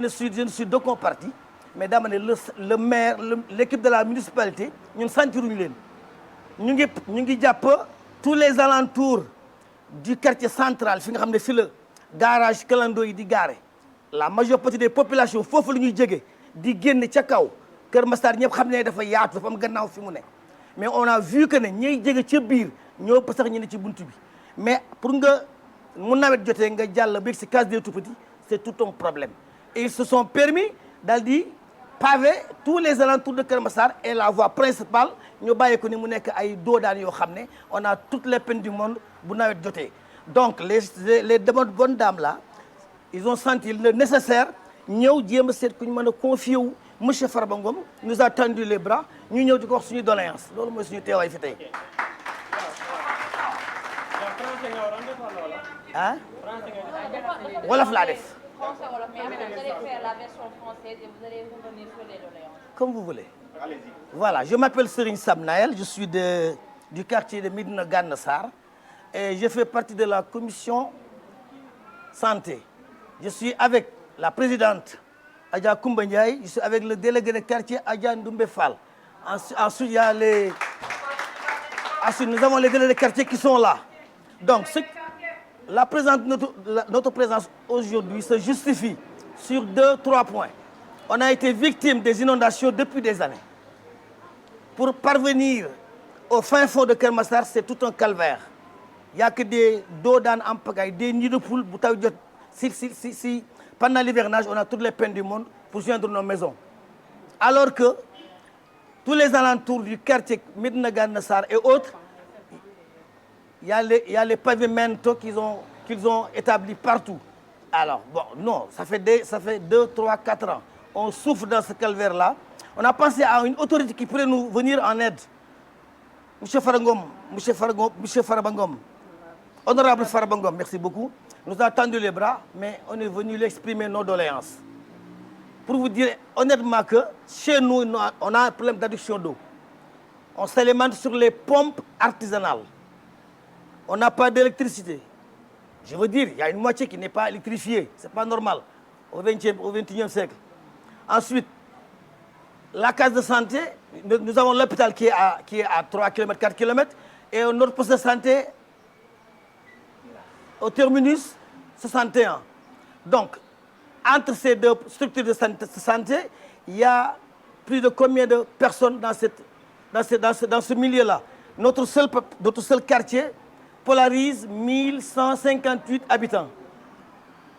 je ne suis d'aucun parti, mais dama ne le maire l'équipe de la municipalité ñun sentiruñu leen ñu ngi jàpp tous les alentours du quartier central fi nga xam ne fi la garage clando yi di gaare la majeure partie des populations foofu la ñuy jóge di génn ca kaw Kër Massar ñëpp xam ne dafa yaatu dafa am gannaaw fi mu ne mais on a vu que ne ñiy jóge ca biir ñoo ëpp sax ñu ne ci buntu bi mais pour nga mu nawet jotee nga jàll ba ci case des tout-petits c'est tout un problème et ils se sont permis daal di pavé tous les alentours de Kër Massar et la voie principale ñu bàyyi ko ni mu nekk ay doodaan yoo xam ne on a toutes les peines du monde bu nawet jotee donc les bonnes dames là ils ont senti le nécessaire ñëw jéem a seet ku ñu mën a confier wu monsieur Farba Ngom nous a tendu les bras ñu ñëw di ko wax suñuy doléance loolu mooy suñu teewaay fi tey. ah wolof laa def. Comme vous voulez. Voilà, je m'appelle Serigne Sam Naël, je suis du quartier de Médina Gana Sarr et je fais partie de la commission santé. Je suis avec la présidente Adja Koumba Ndiaye, je suis avec le délégué de quartier Adja Ndoumbe Fall. Ensuite, nous avons les délégués de quartier qui sont là. Donc, notre présence aujourd'hui se justifie sur 2-3 points. On a été victime des inondations depuis des années. Pour parvenir au fin fond de Kër Massar, c'est tout un calvaire. Il n'y a que des dos d'âne en pagaille, des nids de poules. Si pendant l'hivernage, on a toutes les peines du monde pour joindre nos maisons. Alors que tous les alentours du quartier Médina Gana Sarr et autres, il y a les pavimentos qu'ils ont établis partout. Alors, bon, non, ça fait 2, 3, 4 ans. On souffre dans ce calvaire-là. On a pensé à une autorité qui pourrait nous venir en aide. Monsieur Farba Ngom, honorable Farba Ngom, merci beaucoup. Nous a tendu les bras, mais on est venu lui exprimer nos doléances. Pour vous dire honnêtement que chez nous, on a un problème d'adduction d'eau. On s'alimente sur les pompes artisanales. On n'a pas d'électricité. Je veux dire, il y a une moitié qui n'est pas électrifiée. Ce n'est pas normal au XXIe siècle. Ensuite, la case de santé, nous avons l'hôpital qui est à 3 km, 4 km, et notre poste de santé au terminus 61. Donc, entre ces deux structures de santé, il y a plus de combien de personnes dans ce milieu-là? Notre seul quartier polarise 1158 habitants.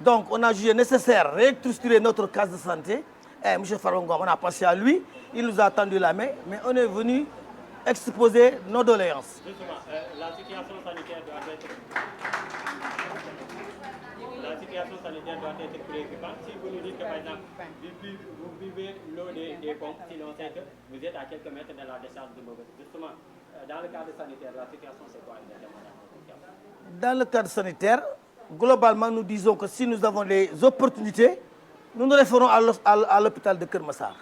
Donc, on a jugé nécessaire de restructurer notre case de santé. Et M. Farba Ngom, on a pensé à lui, il nous a tendu la main, mais on est venu exposer nos doléances. Justement, la situation sanitaire doit être préoccupante. Si vous nous dites que, par exemple, vous buvez l'eau des pompes, si l'on sait que vous êtes à quelques mètres de la décharge de Mauves. Justement, dans le cadre sanitaire, la situation, c'est quoi exactement? Dans le cadre sanitaire, globalement, nous disons que si nous avons les opportunités, nous nous référons à l'hôpital de Kër Massar.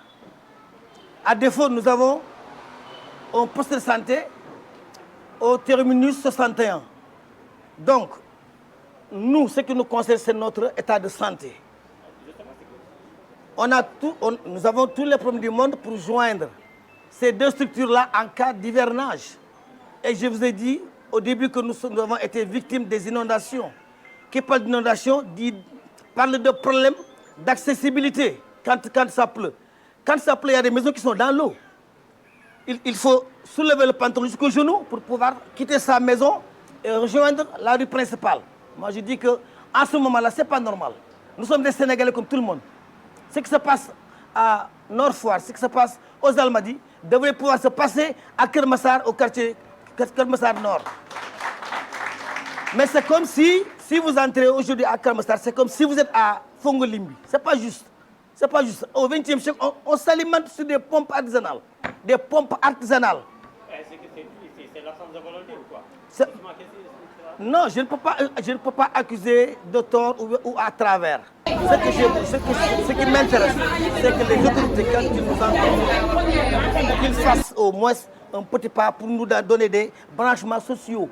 À défaut, nous avons un poste de santé au terminus 61. Donc, nous, ce qui nous concerne, c'est notre état de santé. Nous avons tous les problèmes du monde pour joindre ces deux structures-là en cas d'hivernage. Et je vous ai dit au début que nous avons été victimes des inondations. Qui parle d'inondation parle de problèmes d'accessibilité quand ça pleut. Quand ça pleut, il y a des maisons qui sont dans l'eau. Il faut soulever le pantalon jusqu'au genou pour pouvoir quitter sa maison et rejoindre la rue principale. Moi, je dis qu'en ce moment-là, ce n'est pas normal. Nous sommes des Sénégalais comme tout le monde. Ce qui se passe à Nord-Foire, ce qui se passe aux Almadies, devrait pouvoir se passer à Kër Massar, au quartier Kër Massar Nord. Mais c'est comme si vous entrez aujourd'hui à Kër Massar, c'est comme si vous êtes à Fongolimbi. Ce n'est pas juste. C'est pas juste. Au XXe siècle, on s'alimente sur des pompes artisanales. Des pompes artisanales. C'est l'absence de volonté ou quoi? Non, je ne peux pas accuser de tort ou à travers. Ce qui m'intéresse, c'est que les autorités, quand ils nous entendent, qu'ils fassent au moins un petit pas pour nous donner des branchements sociaux.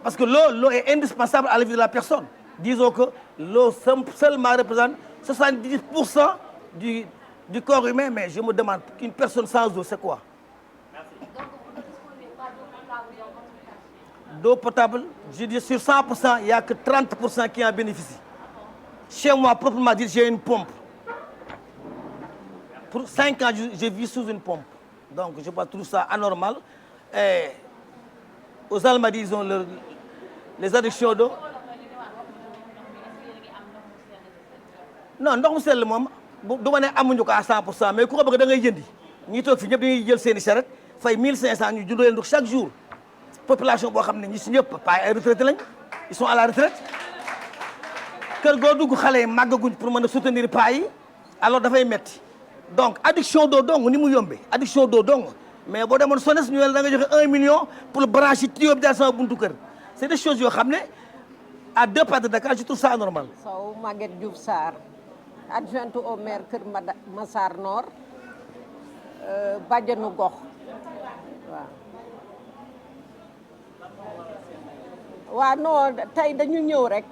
Parce que l'eau est indispensable à la vie de la personne. Disons que l'eau seulement représente 70% du corps humain, mais je me demande qu'une personne sans eau, c'est quoi? D'eau potable, je dis sur 100%, il n'y a que 30% qui en bénéficient. Chez moi, proprement dit, j'ai une pompe. Pour 5 ans, je vis sous une pompe. Donc, je trouve ça anormal. Et aux Almadies, ils ont les addictions d'eau. Non, ndox mu sell moom du ma ne amuñu ko à 100%, mais ku ko bëgg da ngay jëndi ñi toog fi ñëpp dañuy jël seeni charrette fay 1500 ñu jëndoo leen ndox chaque jour. Population boo xam ne ñi si ñëpp pas ay retraité lañ, ils sont à la retraite. Kër goo dugg xale yi màggaguñ pour mën a soutenir paa yi, alors dafay metti. Donc addiction d'eau dong ni mu yombee addiction d'eau dong, mais boo demoon SONES ñu ne da nga joxe 1 million pour brancher tuyau bi daal sama buntu kër. C'est des choses yoo xam ne à 2 pas de Dakar, je trouve ça anormal. Sow Maguette Diouf Sarr, adjointe au maire Kër Massar Nord, bàjjenu gox waaw non tey dañu ñëw rek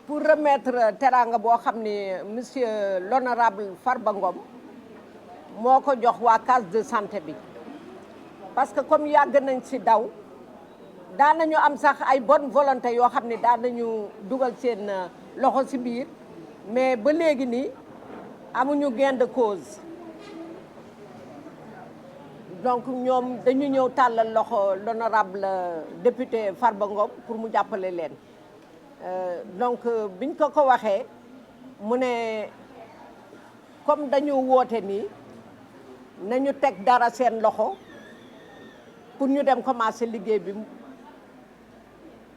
pour remettre teranga boo xam ne monsieur l'honorable Farba Ngom moo ko jox waa case de santé bi parce que comme yàgg nañ ci daw daan nañu am sax ay bonne volonté yoo xam ne daan nañu dugal seen loxo ci biir mais ba léegi nii amuñu gain de cause donc ñoom dañu ñëw tàllal loxo l'honorable député Farba Ngom pour mu jàppale leen donc biñ ko waxee mu ne comme dañu woote nii nañu teg dara seen loxo pour ñu dem commencer liggéey bi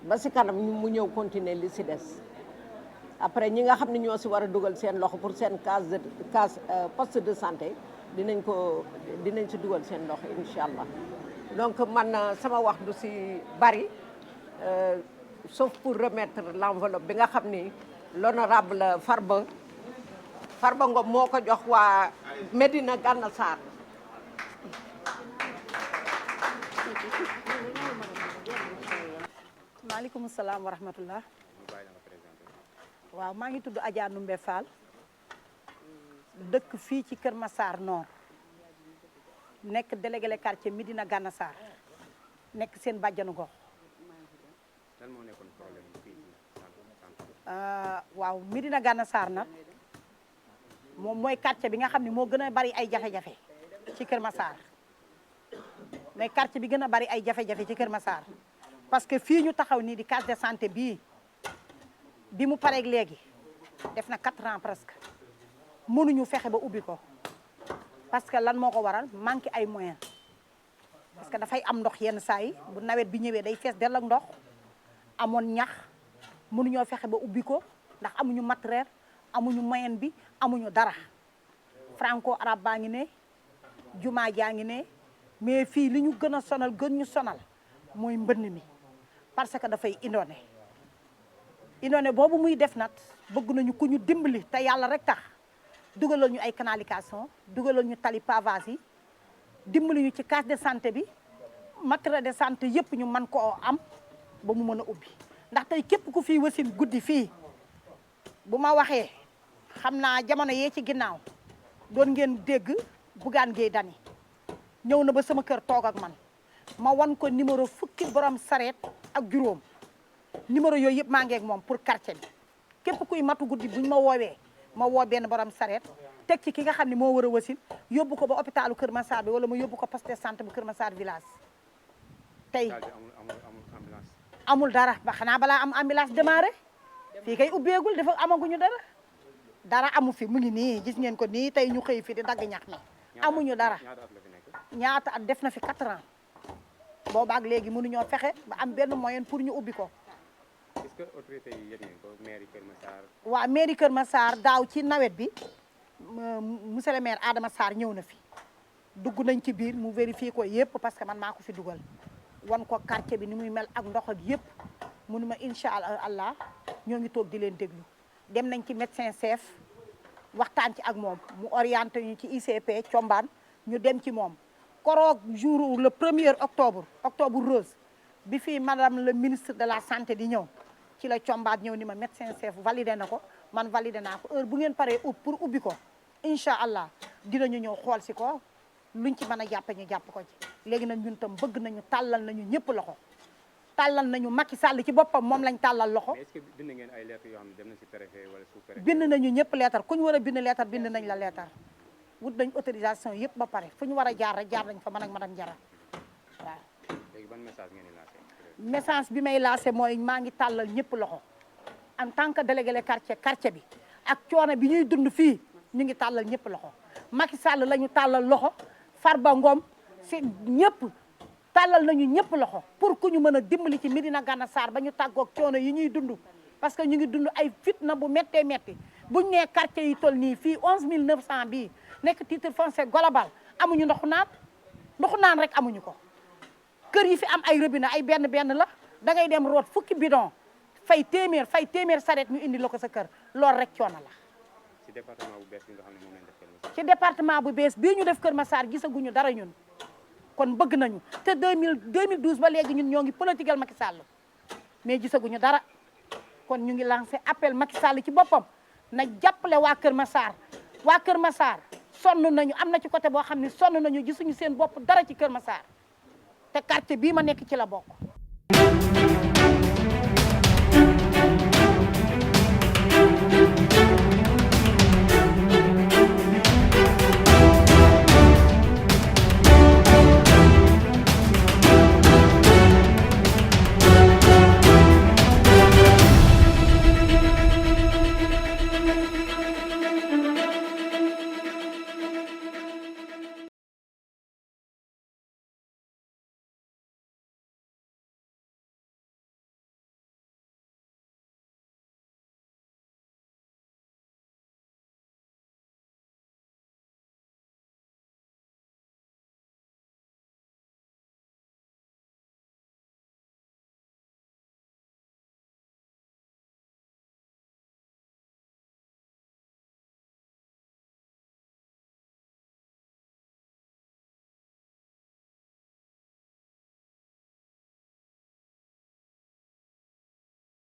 ba ci kanam mu ñëw continuer li ci des après ñi nga xam ne ñoo ci war a dugal seen loxo pour seen poste de santé dinañ ci dugal seen loxo incha allah. Donc man sama wax du ci bari sauf pour remettre l'enveloppe bi nga xam ni l'honorable Farba Ngom moo ko jox waa Médina Gana Sarr. maaleykum salaam wa rahmatullah. waaw maa ngi tudd Adja Numbe Fall dëkk fii ci Kër Massar Nord nekk délégué quartier Médina Gana Sarr nekk seen bàjjanu gox. lan moo nekkoon problème fii waaw Médina Gana Sarr nag moom mooy quartier bi nga xam ne moo gën a bari ay jafe-jafe ci Kër Massar mais quartier bi gën a bari ay jafe-jafe ci Kër Massar parce que fii ñu taxaw nii di case de santé bi mu pareeg léegi def na 4 ans presque mënuñu fexe ba ubbi ko parce que lan moo ko waral manqué ay moyens parce que dafay am ndox yenn saa yi bu nawet bi ñëwee day fees dell ak ndox amoon ñax mënuñoo fexe ba ubbi ko ndax amuñu matériel amuñu moyen bi amuñu dara franco arabe baa ngi ne jumaa jaa ngi ne mais fii li ñu gën a sonal gën ñu sonal mooy mbënn mi parce que dafay inondé boobu muy def nag bëgg nañu ku ñu dimbali te yàlla rek tax dugalal ñu ay canalisation dugalal ñu tali pavage yi dimbali ñu ci case de santé bi matériel de santé yëpp ñu mën koo am ba mu mën a ubbi ndax tey képp ku fii wasin guddi fii bu ma waxee xam naa jamono yee ci ginnaaw doon ngeen dégg Bougane Gueye Dany ñëw na ba sama kër toog ak man ma wan ko numéro fukki borom sareet ak juróom numéro yooyu yëpp maa ngi ak moom pour quartier bi képp kuy matu guddi buñ ma woowee ma woo benn borom sareet teg ci ki nga xam ne moo war a wasin yóbbu ko ba hôpitalu Kër Massar bi wala ma yóbbu ko poste de santé bu Kër Massar village tey amul dara ba xanaa balaa am ambulance démarré fii kay ubbeegul dafa amaguñu dara amu fi mu ngi nii gis ngeen ko nii tey ñu xëy fi di dagg ñax mi amuñu dara ñaata at def na fi 4 ans boobaak léegi mënuñoo fexe ba am benn moyen pour ñu ubbi ko. est-ce que autorité yi yëg ngeen ko mairie Kër Massar. waaw mairie Kër Massar daaw ci nawet bi monsieur le maire Adama Sarr ñëw na fi dugg nañ ci biir mu vérifier ko yëpp parce que man maa ko fi dugal wan ko quartier bi ni muy mel ak ndox ak yëpp mënu ma incha allah ñoo ngi toog di leen déglu dem nañ ci médecin chef waxtaan ci ak moom mu orienté ñu ci ICP Thiombane ñu dem ci moom koroog jour le 1er octobre rose bi fii madame le ministre de la santé di ñëw ci la combaat ñëw ni ma médecin chef validé na ko man validé naa ko heure bu ngeen paree pour ubbi ko incha allah dinañu ñëw xool si ko luñ ci mën a jàppe ñu jàpp ko ci léegi nag ñun tam bëgg nañu tàllal nañu ñëpp loxo tàllal nañu Macky Sall ci boppam moom lañ tàllal loxo. mais est-ce que bind ngeen ay lettres yoo xam ne dem na si préfet wala sous-préfet. bind nañu ñëpp leetar ku ñu war a bind leetar bind nañ la leetar wut nañ autorisation yëpp ba pare fu ñu war a jaar rek jaar nañ fa man ak madame Diarra waaw. léegi ban message ngeen di lancé. message bi may lancé mooy maa ngi tàllal ñëpp loxo en tant que délégué quartier bi ak coono bi ñuy dund fii ñu ngi tàllal ñëpp loxo Macky Sall la ñu tàllal loxo Farba Ngom si ñëpp tàllal nañu ñëpp loxo pour ku ñu mën a dimbali ci Médina Gana Sarr ba ñu tàggoog coono yi ñuy dund parce que ñu ngi dund ay fitna bu méttee métti buñ nee quartier yi toll nii fii 11900 bii nekk titre foncier global amuñu ndoxu naan rek amuñu ko kër yi fi am ay robinet ay benn la da ngay dem root fukki bidon fay téeméer saret ñu indi la ko sa kër loolu rek coono la. ci département bu bees bi nga xam ne moom lañ def Kër Massar. ci département bu bees bii ñu def Kër Massar gisaguñu dara ñun kon bëgg nañu te 2012 ba léegi ñun ñoo ngi politiquel Macky Sall mais gisaguñu dara kon ñu ngi lancé appel Macky Sall ci boppam na jàppale waa Kër Massar waa Kër Massar sonn nañu am na ci côté boo xam ne sonn nañu gisuñu seen bopp dara ci Kër Massar te quartier bii ma nekk ci la bokk.